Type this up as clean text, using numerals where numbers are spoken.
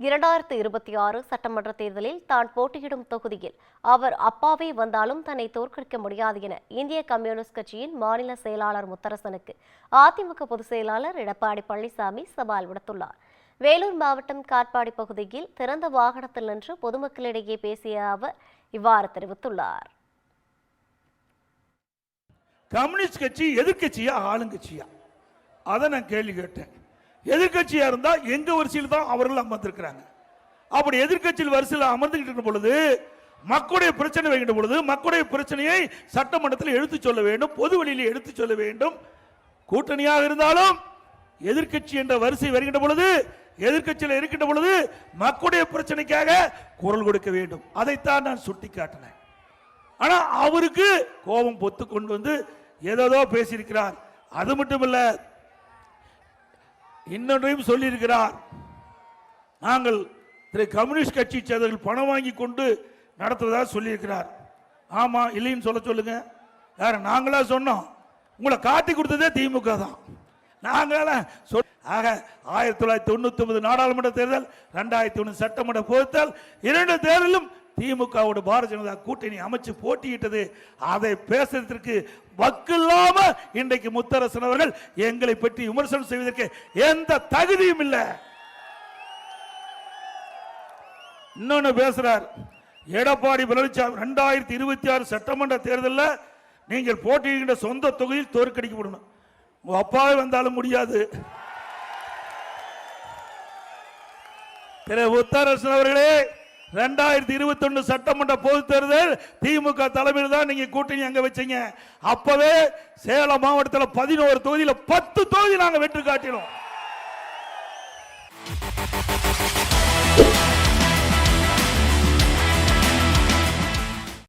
2026 சட்டமன்ற தேர்தலில் தான் போட்டியிடும் தொகுதியில் அவர் அப்பாவே வந்தாலும் தன்னை தோற்கடிக்க முடியாது என இந்திய கம்யூனிஸ்ட் கட்சியின் மாநில செயலாளர் முத்தரசனுக்கு அதிமுக பொதுச் செயலாளர் எடப்பாடி பழனிசாமி சவால் விடுத்துள்ளார். வேலூர் மாவட்டம் காட்பாடி பகுதியில் திறந்த வாகனத்தில் நின்று பொதுமக்களிடையே பேசிய அவர் இவ்வாறு தெரிவித்துள்ளார். கம்யூனிஸ்ட் கட்சி எதிர்கட்சியா ஆளுங்கட்சியா? அதை நான் கேள்வி கேட்டேன். எதிர்கட்சியா இருந்தா எங்க வரிசையில் தான் அவர்கள் அமர்ந்திருக்கிறாங்க. அப்படி எதிர்கட்சியில் வரிசையில் அமர்ந்துகிட்டு பொழுது மக்களுடைய பிரச்சனை வைக்கின்ற பொழுது மக்களுடைய பிரச்சனையை சட்டமன்றத்தில் எடுத்து சொல்ல வேண்டும், பொது வழியில் எடுத்து சொல்ல வேண்டும். கூட்டணியாக இருந்தாலும் எதிர்கட்சி என்ற வரிசை வருகின்ற பொழுது எதிர்கட்சியில் இருக்கின்ற பொழுது மக்களுடைய பிரச்சனைக்காக குரல் கொடுக்க வேண்டும். அதைத்தான் நான் சுட்டி காட்டினேன். ஆனா அவருக்கு கோபம் பொத்து கொண்டு வந்து ஏதோ பேசியிருக்கிறார். அது மட்டுமல்ல, இன்னொன்றையும் சொல்லியிருக்கிறார். நாங்கள் கம்யூனிஸ்ட் கட்சி சேர்ந்தவர்கள் பணம் வாங்கி கொண்டு நடத்துவதாக சொல்லியிருக்கிறார். ஆமா, இல்லைன்னு சொல்ல சொல்லுங்க. யார நாங்களா சொன்னோம்? உங்களை காட்டி கொடுத்ததே திமுக தான். நாங்கள 1999 நாடாளுமன்ற தேர்தல், 2001 சட்டமன்ற பொதுத்தல், 2 தேர்தலும் திமுகவோட பாரதிய ஜனதா கூட்டணி அமைச்சு போட்டியிட்டது. அதை பேசுறதற்கு வக்கில்லாம இன்றைக்கு முத்தரசன் அவர்கள் எங்களை பற்றி விமர்சனம் செய்வதற்கு எந்த தகுதியும் இல்லை. இன்னொன்னு பேசுறார் எடப்பாடி பழனிசாமி. 2026 சட்டமன்ற தேர்தலில் நீங்கள் போட்டியிடுகின்ற சொந்த தொகுதியில் தோற்கடிக்கப்படணும். உங்க அப்பாவே வந்தாலும் முடியாது. திரு முத்தரசன் அவர்களே, 2021 சட்டமன்ற பொது தேர்தல் திமுக தலைமையில் தான் நீங்க கூட்டணி அங்க வச்சீங்க. அப்பவே சேலம் மாவட்டத்தில் 11 தொகுதியில் 10 தொகுதி நாங்க வெற்றி காட்டினோம்.